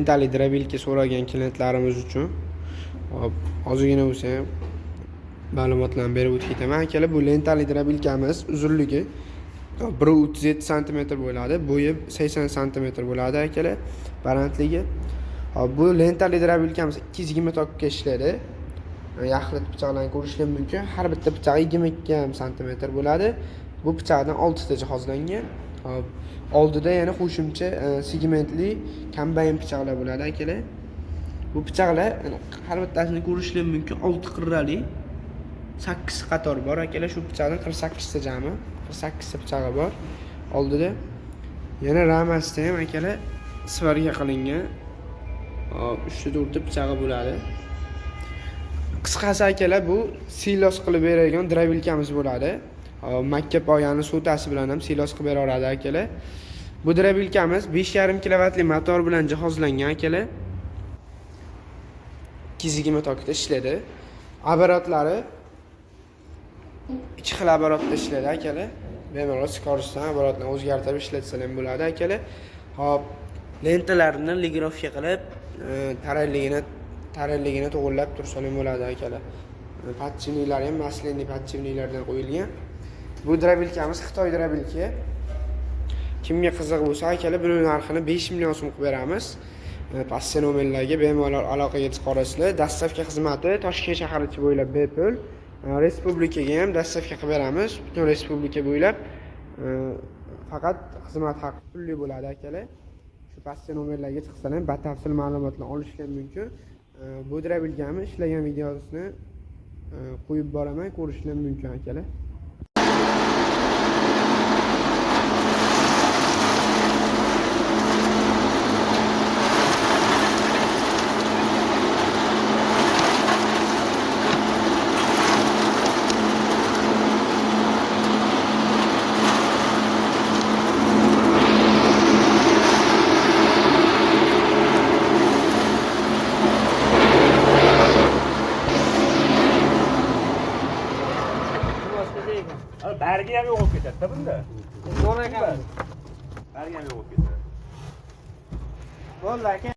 lentali drabilka so'ragan klientlarimiz uchun hop ozgina bo'lsa ham ma'lumotlarni berib o'tib ketaman. Akalar, bu lentali drabilkamiz uzunligi 1.37 sm bo'ladi, bo'yi 80 sm bo'ladi akalar, balandligi. Hop, bu lentali drabilkamiz 220 tokka ishlaydi. Yaxlit pichoqlarni ko'rishingiz mumkin. Har bitta pichoq 22 sm bo'ladi. Bu pichoqdan 6 ta jihozlangan. Hop, oldida yana qo'shimcha segmentli kombayn pichoqlar bo'ladi akalar. Bu pichoqlar har bittasini ko'rishingiz mumkin. 6 qirrali 8 qator bor akalar. Shu pichoqdan 48 ta jami, 48 ta pichog'i bor oldida. Yana ramasida ham akalar svarga qilingan 3-4 ta pichog'i bo'ladi. Qisqasi akalar, bu silos qilib beradigan drabilkamiz bo'ladi. Makka poyani sotasi bilan ham silos qilib bera oladi akalar. Bu drabilkamiz 5,5 kilovatli motor bilan jihozlangan akalar. 220 tokkada ishlaydi. Aparatlari 2 xil apparatda ishlaydi akalar. Bemalol skoristdan apparatni o'zgartirib ishlatsa ham bo'ladi akalar. Hop, lentalarni ligrovka qilib, taralligini to'g'irlab tursa ham bo'ladi akalar. Patchinlari ham maslenli patchinlardan qo'yilgan. Bu drabilkamiz Xitoy drabilka. Kimga qiziq bo'lsa akalar, buning narxini 5 million so'm qilib beramiz. Pastki nomerlarga bemalol aloqaga chiqarasizlar. Dastavka xizmati Toshkent shahar ichi bo'ylab bepul. Respublikaga ham dastavka qilib beramiz. Butun respublika bo'ylab faqat xizmat haqi pulli bo'ladi akalar. Shu pastki nomerlarga chiqsalar batafsil ma'lumotlar olishlar mumkin. Bu drabilkamiz ishlagan videosini qo'yib boraman, ko'rishlar mumkin akalar. Bergi ham yo'q bo'lib ketadi-da bunda. Zo'r ekan. Bergi ham yo'q bo'lib ketadi. Bo'ldi aka.